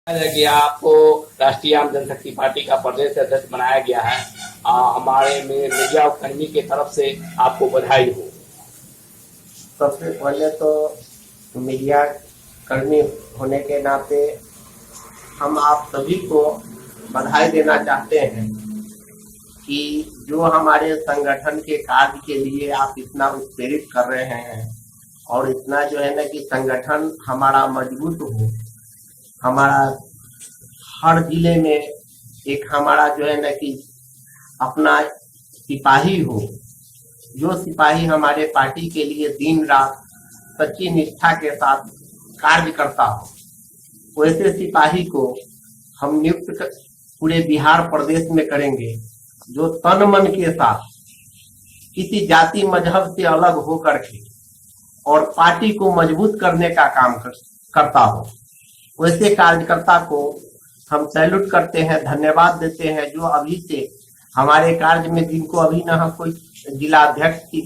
कि आपको राष्ट्रीय आम जनशक्ति पार्टी का प्रदेश अध्यक्ष बनाया गया है। हमारे में मीडिया कर्मी के तरफ से आपको बधाई हो। सबसे पहले तो मीडिया कर्मी होने के नाते हम आप सभी को बधाई देना चाहते हैं कि जो हमारे संगठन के कार्य के लिए आप इतना उत्प्रेरित कर रहे हैं और इतना जो है ना कि संगठन हमारा मजबूत हो, हमारा हर जिले में एक हमारा जो है ना कि अपना सिपाही हो, जो सिपाही हमारे पार्टी के लिए दिन रात सच्ची निष्ठा के साथ कार्य करता हो, वैसे सिपाही को हम नियुक्त पूरे बिहार प्रदेश में करेंगे, जो तन मन के साथ किसी जाति मजहब से अलग होकर के और पार्टी को मजबूत करने का काम करता हो। वैसे कार्यकर्ता को हम सैल्यूट करते हैं, धन्यवाद देते हैं, जो अभी से हमारे कार्य में, जिनको अभी न हम कोई जिला अध्यक्ष की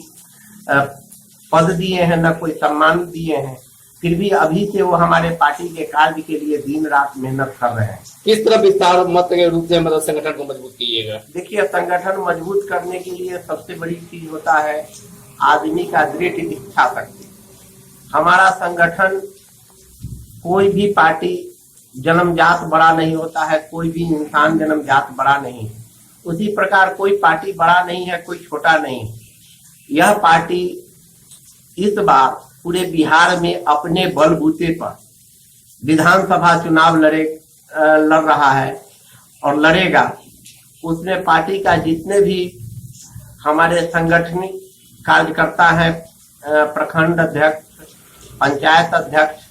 पद दिए हैं, न कोई सम्मान दिए हैं, फिर भी अभी से वो हमारे पार्टी के कार्य के लिए दिन रात मेहनत कर रहे हैं। किस तरह विस्तार मत के रूप से मतलब संगठन को मजबूत कीजिएगा? देखिए, संगठन मजबूत करने के लिए सबसे बड़ी चीज होता है आदमी का दृढ़ इच्छा शक्ति। हमारा संगठन, कोई भी पार्टी जन्मजात बड़ा नहीं होता है, कोई भी इंसान जन्मजात बड़ा नहीं है। उसी प्रकार कोई पार्टी बड़ा नहीं है, कोई छोटा नहीं है। यह पार्टी इस बार पूरे बिहार में अपने बलबूते पर विधानसभा चुनाव लड़ रहा है और लड़ेगा। उसमें पार्टी का जितने भी हमारे संगठनिक कार्यकर्ता हैं, प्रखंड अध्यक्ष, पंचायत अध्यक्ष,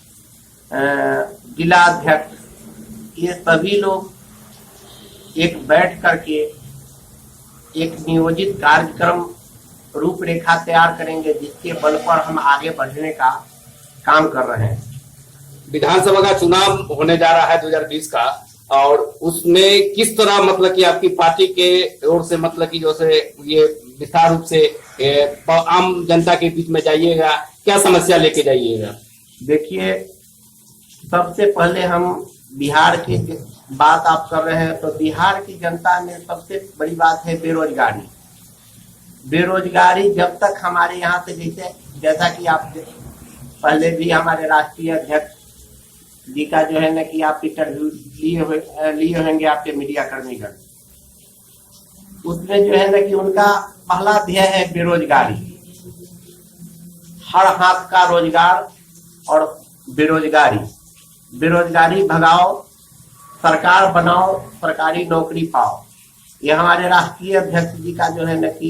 जिला अध्यक्ष, ये सभी लोग एक बैठ करके एक नियोजित कार्यक्रम रूपरेखा तैयार करेंगे, जिसके बल पर हम आगे बढ़ने का काम कर रहे हैं। विधानसभा का चुनाव होने जा रहा है 2020 का, और उसमें किस तरह मतलब कि आपकी पार्टी के ओर से मतलब कि जैसे ये विस्तार रूप से आम जनता के बीच में जाइएगा, क्या समस्या लेके जाइएगा? देखिए, सबसे पहले हम बिहार की बात आप कर रहे हैं, तो बिहार की जनता में सबसे बड़ी बात है बेरोजगारी। बेरोजगारी जब तक हमारे यहाँ से, जैसा कि आप पहले भी हमारे राष्ट्रीय अध्यक्ष जी का जो है ना कि आप इंटरव्यू लिए होंगे आपके मीडिया कर्मीगण, उसमें जो है ना कि उनका पहला ध्येय है बेरोजगारी, हर हाथ का रोजगार और बेरोजगारी भगाओ, सरकार बनाओ, सरकारी नौकरी पाओ। ये हमारे राष्ट्रीय अध्यक्ष जी का जो है ना कि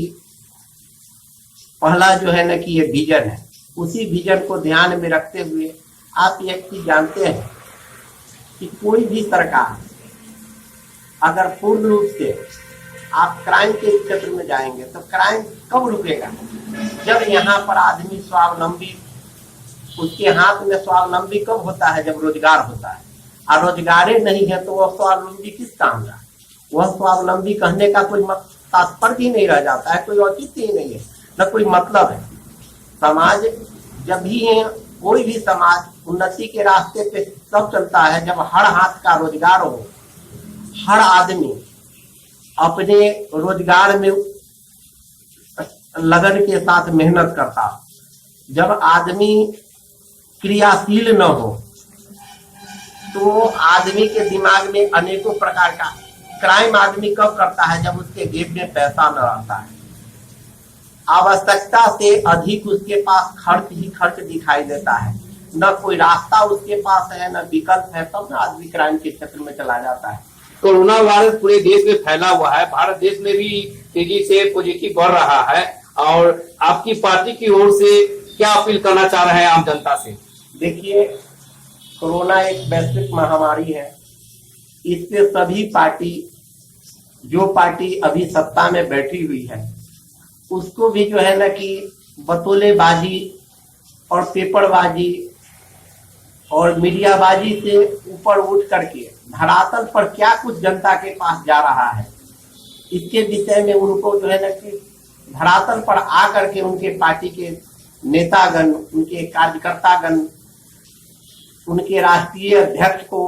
पहला जो है ना कि ये विजन है। उसी विजन को ध्यान में रखते हुए आप एक चीज जानते हैं कि कोई भी सरकार अगर पूर्ण रूप से आप क्राइम के क्षेत्र में जाएंगे तो क्राइम कब रुकेगा? जब यहाँ पर आदमी स्वावलंबी, उसके हाथ में स्वावलंबी कब होता है? जब रोजगार होता है। और रोजगार नहीं है तो वह स्वावलंबी किस काम का? वह स्वावलंबी कहने का कोई तात्पर्य ही नहीं रह जाता है, कोई औचित्य ही नहीं है, न कोई मतलब है। समाज जब भी है, कोई भी समाज उन्नति के रास्ते पे तब चलता है जब हर हाथ का रोजगार हो, हर आदमी अपने रोजगार में लगन के साथ मेहनत करता हो। जब आदमी क्रियाशील न हो तो आदमी के दिमाग में अनेकों प्रकार का क्राइम आदमी कब करता है? जब उसके जेब में पैसा न रहता है, आवश्यकता से अधिक उसके पास खर्च ही खर्च दिखाई देता है, न कोई रास्ता उसके पास है, न विकल्प है, तब न आदमी क्राइम के क्षेत्र में चला जाता है। कोरोना वायरस पूरे देश में फैला हुआ है, भारत देश में भी तेजी से पॉजिटिव बढ़ रहा है, और आपकी पार्टी की ओर से क्या अपील करना चाह रहे हैं आम जनता से? देखिए, कोरोना एक वैश्विक महामारी है। इससे सभी पार्टी, जो पार्टी अभी सत्ता में बैठी हुई है, उसको भी जो है ना कि बतौलेबाजी और पेपरबाजी और मीडियाबाजी से ऊपर उठ करके धरातल पर क्या कुछ जनता के पास जा रहा है, इसके विषय में उनको जो है ना कि धरातल पर आ करके उनके पार्टी के नेतागण, उनके कार्यकर्तागण, उनके राष्ट्रीय अध्यक्ष को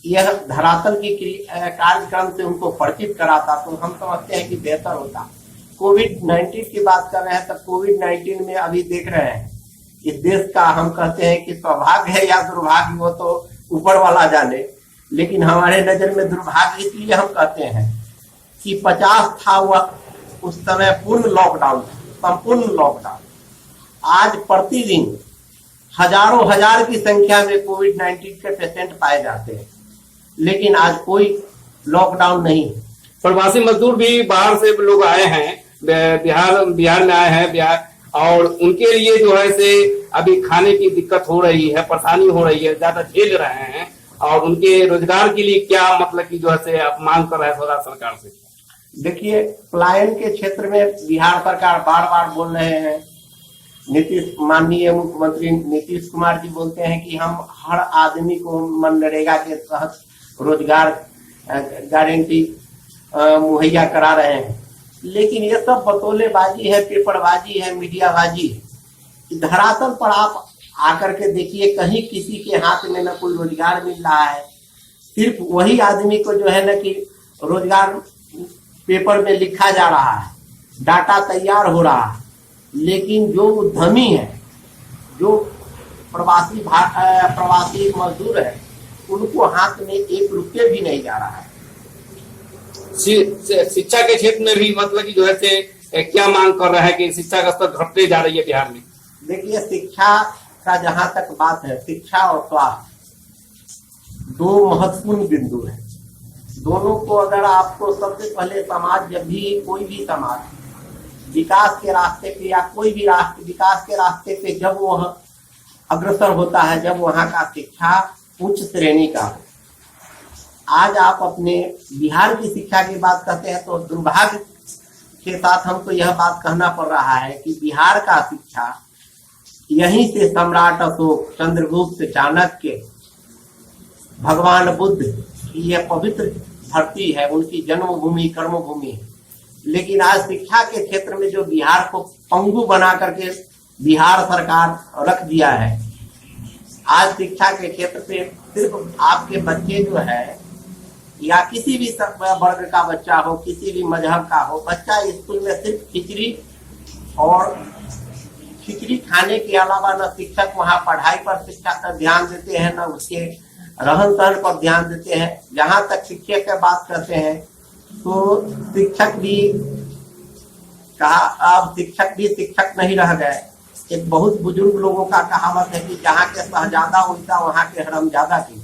यह धरातल की कार्यक्रम से उनको परिचित कराता तो हम समझते हैं कि बेहतर होता। कोविड-19 की बात कर रहे हैं तो कोविड-19 में अभी देख रहे हैं इस देश का, हम कहते हैं कि सौभाग्य है या दुर्भाग्य वो तो ऊपर वाला जाने, लेकिन हमारे नजर में दुर्भाग्य इसलिए हम कहते हैं कि 50 था वह उस समय पूर्ण लॉकडाउन, संपूर्ण लॉकडाउन। आज प्रतिदिन हजारों हजार की संख्या में कोविड-19 के पेशेंट पाए जाते हैं, लेकिन आज कोई लॉकडाउन नहीं। प्रवासी मजदूर भी बाहर से लोग आए हैं, बिहार में आए हैं, बिहार, और उनके लिए जो है से अभी खाने की दिक्कत हो रही है, परेशानी हो रही है, ज्यादा झेल रहे हैं, और उनके रोजगार के लिए क्या मतलब की जो है से आप मांग कर रहे हैं सरकार से? देखिए, पलायन के क्षेत्र में बिहार सरकार बार बार बोल रहे हैं, माननीय मुख्यमंत्री नीतीश कुमार जी बोलते हैं कि हम हर आदमी को मनरेगा के तहत रोजगार गारंटी मुहैया करा रहे हैं, लेकिन ये सब बतौलेबाजी है, पेपरबाजी है, मीडियाबाजी है। धरातल पर आप आकर के देखिए, कहीं किसी के हाथ में न कोई रोजगार मिल रहा है। सिर्फ वही आदमी को जो है न कि रोजगार पेपर में लिखा जा रहा है, डाटा तैयार हो रहा है, लेकिन जो उद्यमी है, जो प्रवासी मजदूर है, उनको हाथ में 1 रुपये भी नहीं जा रहा है। शिक्षा के क्षेत्र में भी मतलब कि जो है से क्या मांग कर रहा है कि शिक्षा का स्तर घटते जा रही है बिहार में? देखिए, शिक्षा का जहां तक बात है, शिक्षा और स्वास्थ्य 2 महत्वपूर्ण बिंदु है। दोनों को अगर आपको सबसे पहले समाज, जब भी कोई भी समाज विकास के रास्ते पे या कोई भी राष्ट्र विकास के रास्ते पे जब वह अग्रसर होता है, जब वहाँ का शिक्षा उच्च श्रेणी का। आज आप अपने बिहार की शिक्षा की बात करते हैं तो दुर्भाग्य के साथ हमको यह बात कहना पड़ रहा है कि बिहार का शिक्षा यहीं से सम्राट अशोक, चंद्रगुप्त, चाणक्य, भगवान बुद्ध की यह पवित्र धरती है, उनकी जन्मभूमि, कर्मभूमि है। लेकिन आज शिक्षा के क्षेत्र में जो बिहार को पंगु बना करके बिहार सरकार रख दिया है, आज शिक्षा के क्षेत्र पे सिर्फ आपके बच्चे जो है या किसी भी वर्ग का बच्चा हो, किसी भी मजहब का हो, बच्चा स्कूल में सिर्फ खिचड़ी खाने के अलावा न शिक्षक वहाँ पढ़ाई पर शिक्षा पर ध्यान देते हैं, न उसके रहन सहन पर ध्यान देते हैं। जहाँ तक शिक्षक की बात करते हैं तो शिक्षक भी अब शिक्षक नहीं रह गए। एक बहुत बुजुर्ग लोगों का कहावत है कि जहाँ के शहजादा उल्टा वहाँ के हरामजादा की।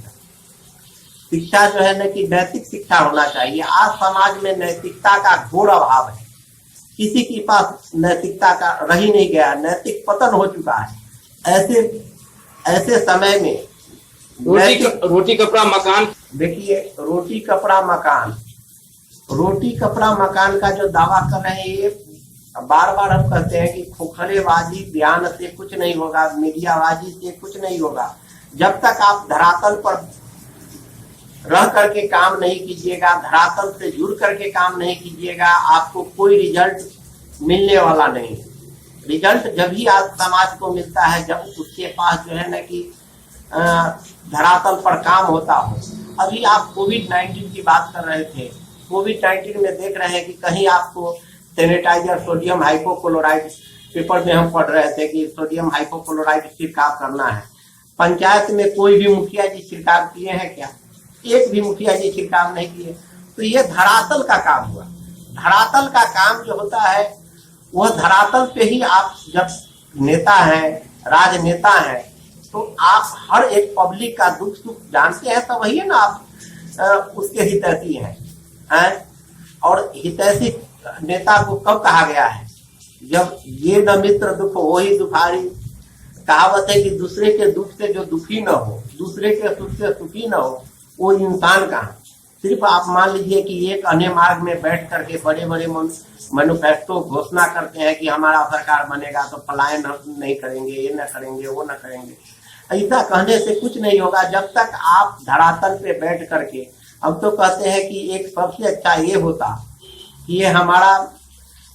शिक्षा जो है न कि नैतिक शिक्षा होना चाहिए। आज समाज में नैतिकता का घोर अभाव है, किसी के पास नैतिकता का रह ही नहीं गया, नैतिक पतन हो चुका है। ऐसे समय में रोटी कपड़ा मकान, देखिए, रोटी कपड़ा मकान का जो दावा कर रहे हैं, ये बार बार हम कहते हैं कि खोखलेबाजी बयान से कुछ नहीं होगा, मीडियाबाजी से कुछ नहीं होगा। जब तक आप धरातल पर रह करके काम नहीं कीजिएगा, धरातल से जुड़ करके काम नहीं कीजिएगा, आपको कोई रिजल्ट मिलने वाला नहीं। रिजल्ट जब ही आज समाज को मिलता है जब उसके पास जो है ना कि धरातल पर काम होता हो। अभी आप कोविड-19 की बात कर रहे थे, कोविड-19 में देख रहे हैं कि कहीं आपको सैनिटाइजर सोडियम हाइपोक्लोराइड, पेपर में हम पढ़ रहे थे कि सोडियम हाइपोक्लोराइड छिड़काव करना है। पंचायत में कोई भी मुखिया जी छिड़काव किए हैं क्या? एक भी मुखिया जी छिड़काव नहीं किए। तो ये धरातल का काम हुआ। धरातल का काम जो होता है वह धरातल पे ही आप जब नेता हैं, राजनेता हैं, तो आप हर एक पब्लिक का दुख सुख जानते हैं, तो वही है ना आप उसके हितैषी हैं। और हितैषी नेता को कब कहा गया है? जब ये न मित्र दुख हो ही दुखारी। कहावत है कि दूसरे के दुख से जो दुखी न हो, दूसरे के सुख से सुखी न हो, वो इंसान कहाँ। सिर्फ आप मान लीजिए कि एक अन्य मार्ग में बैठ करके बड़े बड़े मैनिफेस्टो घोषणा करते हैं कि हमारा सरकार बनेगा तो पलायन नहीं करेंगे, ये न करेंगे, वो न करेंगे। ऐसा कहने से कुछ नहीं होगा जब तक आप धरातल पे बैठ करके। हम तो कहते हैं कि एक सबसे अच्छा ये होता कि ये हमारा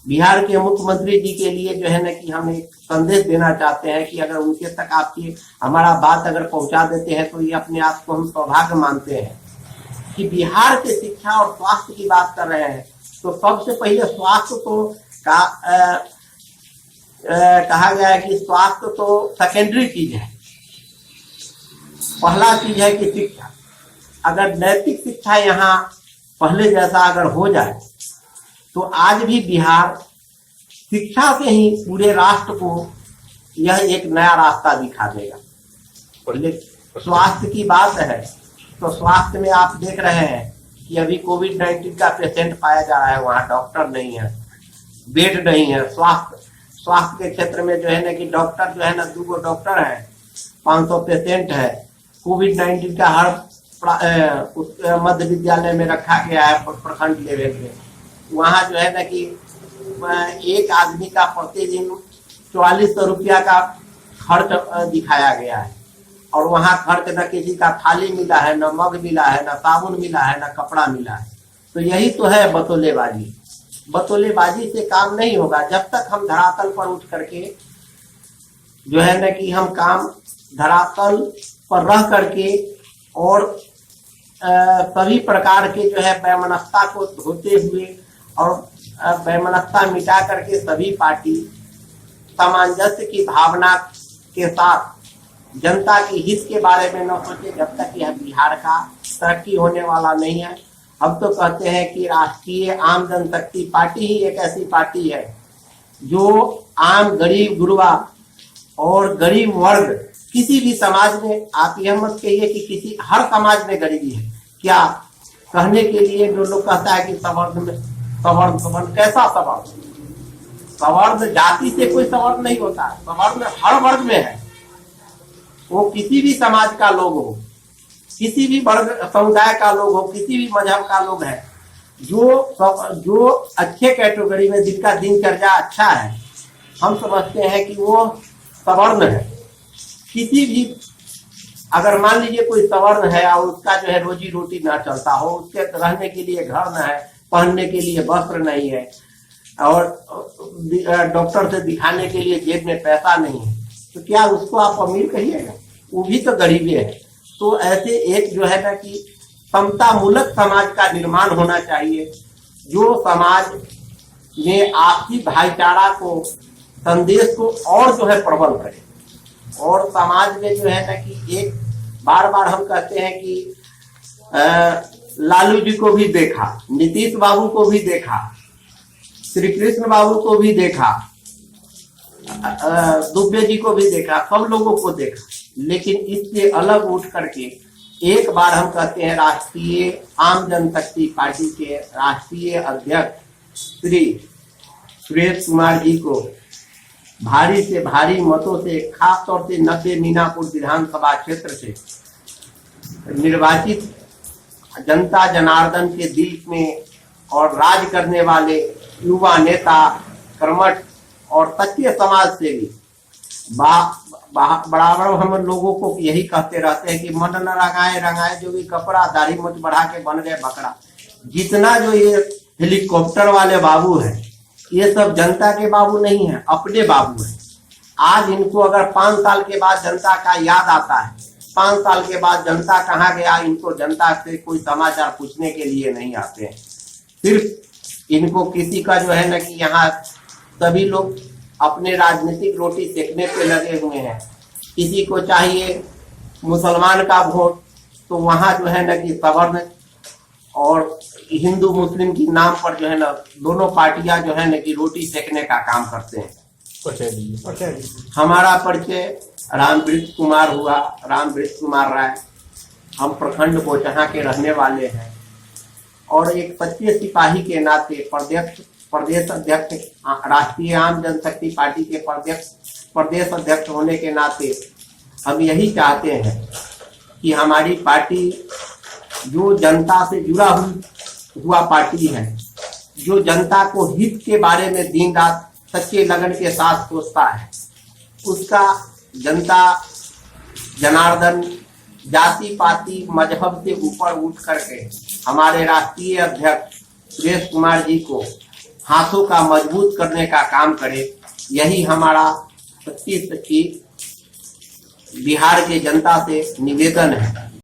बिहार के मुख्यमंत्री जी के लिए जो है ना कि हम एक संदेश देना चाहते हैं कि अगर उनके तक आपकी हमारा बात अगर पहुंचा देते हैं तो ये अपने आप को हम सौभाग्य मानते हैं। कि बिहार के शिक्षा और स्वास्थ्य की बात कर रहे हैं तो सबसे पहले स्वास्थ्य तो कहा गया है कि स्वास्थ्य तो सेकेंडरी चीज है, पहला चीज है कि शिक्षा। अगर नैतिक शिक्षा यहाँ पहले जैसा अगर हो जाए तो आज भी बिहार शिक्षा से ही पूरे राष्ट्र को यह एक नया रास्ता दिखा देगा। स्वास्थ्य की बात है तो स्वास्थ्य में आप देख रहे हैं कि अभी कोविड-19 का पेशेंट पाया जा रहा है, वहाँ डॉक्टर नहीं है, बेड नहीं है। स्वास्थ्य के क्षेत्र में जो है ना कि डॉक्टर जो है ना 2 डॉक्टर है, 500 पेशेंट है। कोविड-19 का हर मध्य विद्यालय में रखा गया है प्रखंड लेवल पे। वहाँ जो है ना कि एक आदमी का प्रतिदिन 4400 रुपया का खर्च दिखाया गया है और वहाँ खर्च न किसी का थाली मिला है, न मग मिला है, न साबुन मिला है, न कपड़ा मिला है। तो यही तो है बतौलेबाजी। बतौलेबाजी से काम नहीं होगा जब तक हम धरातल पर उठ करके जो है ना कि हम काम धरातल पर रह करके और सभी प्रकार के जो है वैमनस्यता को धोते हुए और वैमनस्यता मिटा करके सभी पार्टी सामंजस्य की भावना के साथ जनता के हित के बारे में न सोचे, जब तक यह बिहार का तरक्की होने वाला नहीं है। हम तो कहते हैं कि राष्ट्रीय आम जनशक्ति पार्टी ही एक ऐसी पार्टी है जो आम गरीब गुरबा और गरीब वर्ग किसी भी समाज में, आप यह मत कहिए कि किसी हर समाज में गरीबी है। क्या कहने के लिए जो लोग कहता है कि सवर्ण कैसा सवर्ण? सवर्ण जाति से कोई सवर्ण नहीं होता है, सवर्ण हर वर्ग में है। वो किसी भी समाज का लोग हो, किसी भी वर्ग समुदाय का लोग हो, किसी भी मजहब का लोग है, जो अच्छे कैटेगरी में जिनका दिनचर्या अच्छा है, हम समझते हैं कि वो सवर्ण है। किसी भी अगर मान लीजिए कोई सवर्ण है और उसका जो है रोजी रोटी ना चलता हो, उसके रहने के लिए घर न है, पहनने के लिए वस्त्र नहीं है और डॉक्टर से दिखाने के लिए जेब में पैसा नहीं है, तो क्या उसको आप अमीर कहिएगा? वो भी तो गरीबी है। तो ऐसे एक जो है ना कि समतामूलक समाज का निर्माण होना चाहिए, जो समाज में आपसी भाईचारा को, संदेश को और जो है प्रबल करे। और समाज में जो है ना कि एक बार बार हम कहते हैं कि लालू जी को भी देखा, नीतीश बाबू को भी देखा, श्री कृष्ण बाबू को भी देखा, दुबे जी को भी देखा, सब लोगों को देखा, लेकिन इससे अलग उठ करके एक बार हम कहते हैं राष्ट्रीय आम जनशक्ति पार्टी के राष्ट्रीय अध्यक्ष श्री सुरेश कुमार जी को भारी से भारी मतों से, खास तौर से 90 मीनापुर विधानसभा क्षेत्र से निर्वाचित जनता जनार्दन के दिल में और राज करने वाले युवा नेता, कर्मठ और सच्चे समाज सेवी बराबर हम लोगों को यही कहते रहते हैं कि मन न रंगाए रंगाए जो भी कपड़ा, दाढ़ी मूंछ बढ़ा के बन गए बकरा। जितना जो ये हेलीकॉप्टर वाले बाबू है, ये सब जनता के बाबू नहीं है, अपने बाबू है। आज इनको अगर 5 साल के बाद जनता का याद आता है, 5 साल के बाद जनता कहाँ गया, इनको जनता से कोई समाचार पूछने के लिए नहीं आते हैं। सिर्फ इनको किसी का जो है ना कि यहाँ सभी लोग अपने राजनीतिक रोटी सेकने पे लगे हुए हैं। किसी को चाहिए मुसलमान का वोट, तो वहाँ जो है ना कि सवर्ण और हिंदू मुस्लिम की नाम पर जो है ना दोनों पार्टियां जो है ना कि रोटी सेकने का काम करते हैं। हमारा परिचय रामवृक्ष कुमार हुआ, रामवृक्ष कुमार राय। हम प्रखंड बोचहा के रहने वाले हैं और एक सच्चे सिपाही के नाते प्रदेश अध्यक्ष, राष्ट्रीय आम जनशक्ति पार्टी के प्रदेश अध्यक्ष होने के नाते हम यही चाहते हैं कि हमारी पार्टी जो जनता से जुड़ा हुआ पार्टी है, जो जनता को हित के बारे में दिन रात सच्चे लगन के साथ सोचता है, उसका जनता जनार्दन जाति पाति मजहब से ऊपर उठ करके हमारे राष्ट्रीय अध्यक्ष सुरेश कुमार जी को हाथों का मजबूत करने का काम करे। यही हमारा सच्ची बिहार के जनता से निवेदन है।